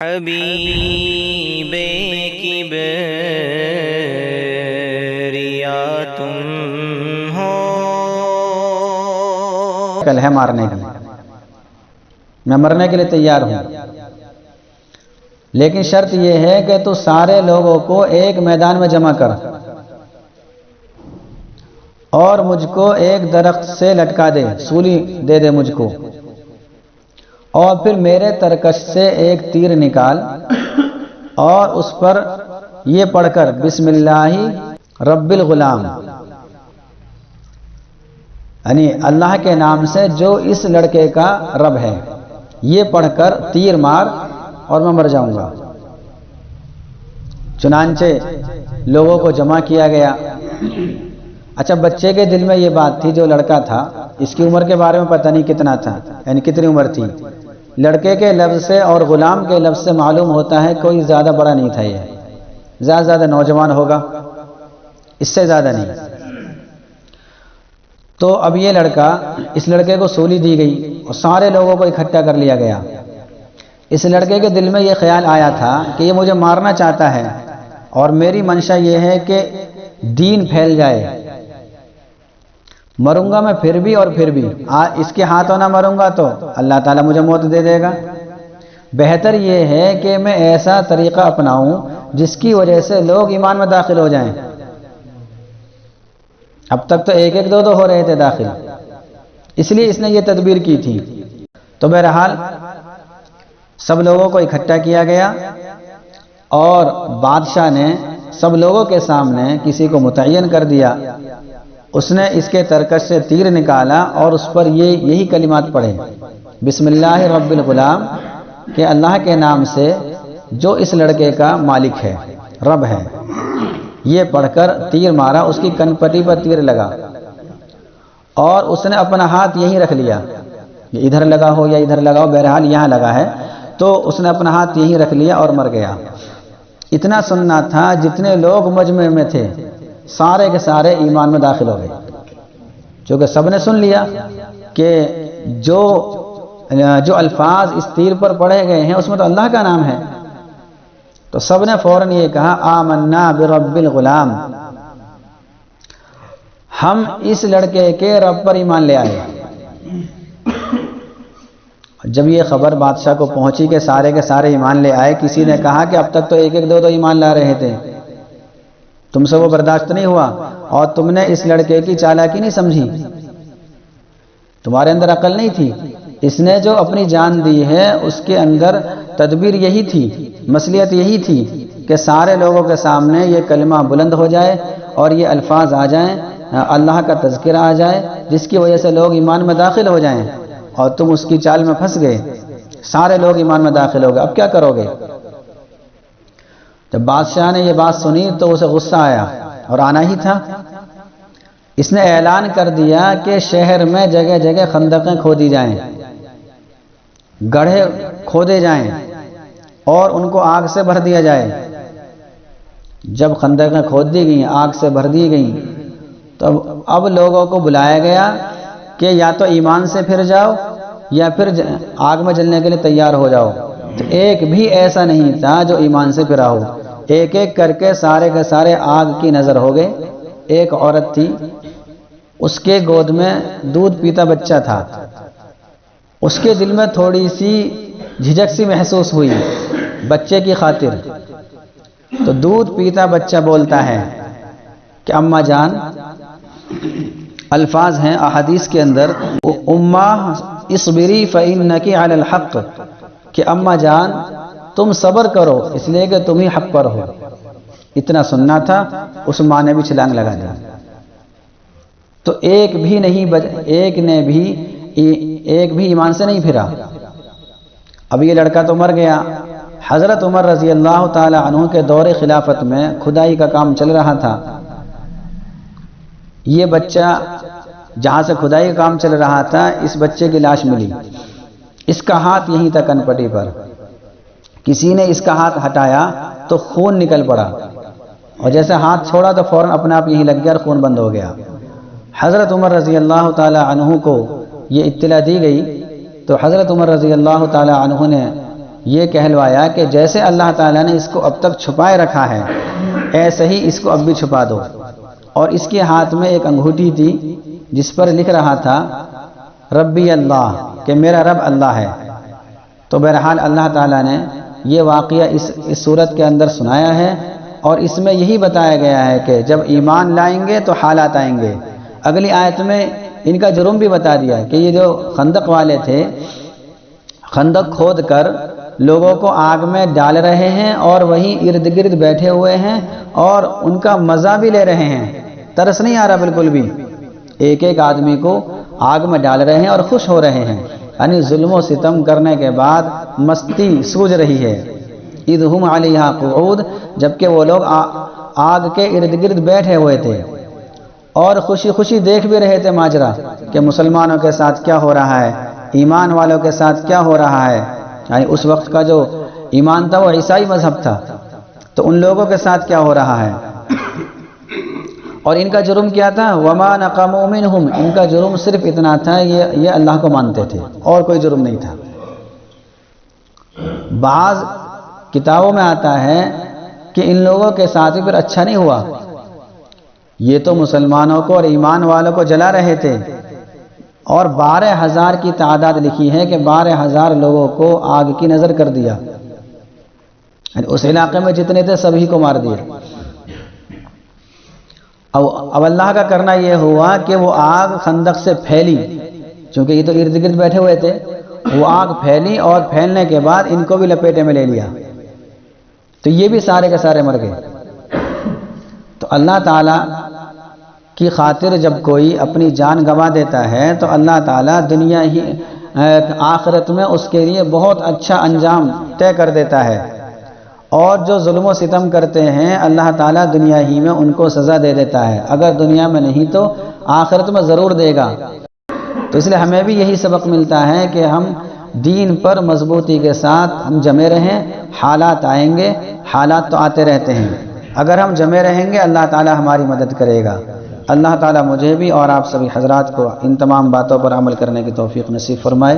حبیب کبریا تم ہو۔ کل ہے مارنے کی، میں مرنے کے لیے تیار ہوں، لیکن شرط یہ ہے کہ تو سارے لوگوں کو ایک میدان میں جمع کر اور مجھ کو ایک درخت سے لٹکا دے، سولی دے دے مجھ کو، اور پھر میرے ترکش سے ایک تیر نکال اور اس پر یہ پڑھ کر بسم اللہ رب الغلام، یعنی اللہ کے نام سے جو اس لڑکے کا رب ہے، یہ پڑھ کر تیر مار اور میں مر جاؤں گا۔ چنانچہ لوگوں کو جمع کیا گیا۔ اچھا، بچے کے دل میں یہ بات تھی، جو لڑکا تھا اس کی عمر کے بارے میں پتہ نہیں کتنا تھا، یعنی کتنی عمر تھی۔ لڑکے کے لفظ سے اور غلام کے لفظ سے معلوم ہوتا ہے کوئی زیادہ بڑا نہیں تھا، یہ زیادہ زیادہ نوجوان ہوگا، اس سے زیادہ نہیں۔ تو اب یہ لڑکا، اس لڑکے کو سولی دی گئی اور سارے لوگوں کو اکٹھا کر لیا گیا۔ اس لڑکے کے دل میں یہ خیال آیا تھا کہ یہ مجھے مارنا چاہتا ہے اور میری منشا یہ ہے کہ دین پھیل جائے، مروں گا میں پھر بھی اور پھر بھی، اس کے ہاتھوں نہ مروں گا تو اللہ تعالیٰ مجھے موت دے دے گا۔ بہتر یہ ہے کہ میں ایسا طریقہ اپناؤں جس کی وجہ سے لوگ ایمان میں داخل ہو جائیں۔ اب تک تو ایک ایک دو دو ہو رہے تھے داخل، اس لیے اس نے یہ تدبیر کی تھی۔ تو بہرحال سب لوگوں کو اکٹھا کیا گیا اور بادشاہ نے سب لوگوں کے سامنے کسی کو متعین کر دیا۔ اس نے اس کے ترکش سے تیر نکالا اور اس پر یہی کلمات پڑھے، بسم اللہ رب الغلام، کہ اللہ کے نام سے جو اس لڑکے کا مالک ہے، رب ہے، یہ پڑھ کر تیر مارا، اس کی کن پٹی پر تیر لگا اور اس نے اپنا ہاتھ یہیں رکھ لیا، یہ ادھر لگا ہو یا ادھر لگا ہو، بہرحال یہاں لگا ہے، تو اس نے اپنا ہاتھ یہیں رکھ لیا اور مر گیا۔ اتنا سننا تھا، جتنے لوگ مجمع میں تھے سارے کے سارے ایمان میں داخل ہو گئے، چونکہ سب نے سن لیا کہ جو الفاظ اس تیر پر پڑھے گئے ہیں اس میں تو اللہ کا نام ہے۔ تو سب نے فوراً یہ کہا آمنا برب الغلام، ہم اس لڑکے کے رب پر ایمان لے آئے۔ جب یہ خبر بادشاہ کو پہنچی کہ سارے کے سارے ایمان لے آئے، کسی نے کہا کہ اب تک تو ایک ایک دو دو ایمان لا رہے تھے، تم سے وہ برداشت نہیں ہوا اور تم نے اس لڑکے کی چالاکی نہیں سمجھی، تمہارے اندر عقل نہیں تھی۔ اس نے جو اپنی جان دی ہے اس کے اندر تدبیر یہی تھی، مصلحت یہی تھی کہ سارے لوگوں کے سامنے یہ کلمہ بلند ہو جائے اور یہ الفاظ آ جائیں، اللہ کا تذکرہ آ جائے، جس کی وجہ سے لوگ ایمان میں داخل ہو جائیں، اور تم اس کی چال میں پھنس گئے، سارے لوگ ایمان میں داخل ہو گئے، اب کیا کرو گے؟ جب بادشاہ نے یہ بات سنی تو اسے غصہ آیا، اور آنا ہی تھا۔ اس نے اعلان کر دیا کہ شہر میں جگہ جگہ خندقیں کھودی جائیں، گڑھے کھودے جائیں اور ان کو آگ سے بھر دیا جائے۔ جب خندقیں کھود دی گئیں، آگ سے بھر دی گئیں، تو اب لوگوں کو بلایا گیا کہ یا تو ایمان سے پھر جاؤ یا پھر آگ میں جلنے کے لیے تیار ہو جاؤ۔ تو ایک بھی ایسا نہیں تھا جو ایمان سے پھرا ہو، ایک ایک کر کے سارے کے سارے آگ کی نظر ہو گئے۔ ایک عورت تھی، اس کے گود میں دودھ پیتا بچہ تھا، اس کے دل میں تھوڑی سی جھجک سی محسوس ہوئی بچے کی خاطر، تو دودھ پیتا بچہ بولتا ہے کہ اماں جان، الفاظ ہیں احادیث کے اندر، اماں اصبری فإنکی علی الحق، کہ اماں جان تم صبر کرو اس لیے کہ تم ہی حق پر ہو۔ اتنا سننا تھا، اس ماں نے بھی چھلانگ لگا دی۔ تو ایک بھی ایمان سے نہیں پھرا۔ اب یہ لڑکا تو مر گیا۔ حضرت عمر رضی اللہ تعالی عنہ کے دور خلافت میں کھدائی کا کام چل رہا تھا۔ یہ بچہ جہاں سے کھدائی کا کام چل رہا تھا، اس بچے کی لاش ملی، اس کا ہاتھ یہیں تھا کن پٹی پر۔ کسی نے اس کا ہاتھ ہٹایا تو خون نکل پڑا، اور جیسے ہاتھ چھوڑا تو فوراً اپنے آپ یہیں لگ گیا اور خون بند ہو گیا۔ حضرت عمر رضی اللہ تعالی عنہ کو یہ اطلاع دی گئی تو حضرت عمر رضی اللہ تعالی عنہ نے یہ کہلوایا کہ جیسے اللہ تعالیٰ نے اس کو اب تک چھپائے رکھا ہے ایسے ہی اس کو اب بھی چھپا دو۔ اور اس کے ہاتھ میں ایک انگوٹھی تھی جس پر لکھ رہا تھا ربی اللہ، کہ میرا رب اللہ ہے۔ تو بہرحال اللہ تعالیٰ نے یہ واقعہ اس صورت کے اندر سنایا ہے، اور اس میں یہی بتایا گیا ہے کہ جب ایمان لائیں گے تو حالات آئیں گے۔ اگلی آیت میں ان کا جرم بھی بتا دیا کہ یہ جو خندق والے تھے، خندق کھود کر لوگوں کو آگ میں ڈال رہے ہیں اور وہیں ارد گرد بیٹھے ہوئے ہیں اور ان کا مزہ بھی لے رہے ہیں، ترس نہیں آ رہا بالکل بھی، ایک ایک آدمی کو آگ میں ڈال رہے ہیں اور خوش ہو رہے ہیں، یعنی ظلم و ستم کرنے کے بعد مستی سوجھ رہی ہے۔ اذ ہم علیہا قعود، جبکہ وہ لوگ آگ کے ارد گرد بیٹھے ہوئے تھے اور خوشی خوشی دیکھ بھی رہے تھے ماجرا کہ مسلمانوں کے ساتھ کیا ہو رہا ہے، ایمان والوں کے ساتھ کیا ہو رہا ہے۔ یعنی اس وقت کا جو ایمان تھا وہ عیسائی مذہب تھا، تو ان لوگوں کے ساتھ کیا ہو رہا ہے۔ اور ان کا جرم کیا تھا؟ وما نقموا منہم، ان کا جرم صرف اتنا تھا یہ اللہ کو مانتے تھے اور کوئی جرم نہیں تھا۔ بعض کتابوں میں آتا ہے کہ ان لوگوں کے ساتھ بھی پھر اچھا نہیں ہوا، یہ تو مسلمانوں کو اور ایمان والوں کو جلا رہے تھے، اور 12,000 کی تعداد لکھی ہے کہ 12,000 لوگوں کو آگ کی نظر کر دیا، اس علاقے میں جتنے تھے سبھی کو مار دیا۔ اب اللہ کا کرنا یہ ہوا کہ وہ آگ خندق سے پھیلی، چونکہ یہ تو ارد گرد بیٹھے ہوئے تھے، وہ آگ پھیلی اور پھیلنے کے بعد ان کو بھی لپیٹے میں لے لیا، تو یہ بھی سارے کے سارے مر گئے۔ تو اللہ تعالیٰ کی خاطر جب کوئی اپنی جان گنوا دیتا ہے تو اللہ تعالیٰ دنیا ہی آخرت میں اس کے لیے بہت اچھا انجام طے کر دیتا ہے، اور جو ظلم و ستم کرتے ہیں اللہ تعالیٰ دنیا ہی میں ان کو سزا دے دیتا ہے، اگر دنیا میں نہیں تو آخرت میں ضرور دے گا۔ تو اس لیے ہمیں بھی یہی سبق ملتا ہے کہ ہم دین پر مضبوطی کے ساتھ ہم جمے رہیں، حالات آئیں گے، حالات تو آتے رہتے ہیں، اگر ہم جمے رہیں گے اللہ تعالیٰ ہماری مدد کرے گا۔ اللہ تعالیٰ مجھے بھی اور آپ سبھی حضرات کو ان تمام باتوں پر عمل کرنے کی توفیق نصیب فرمائے۔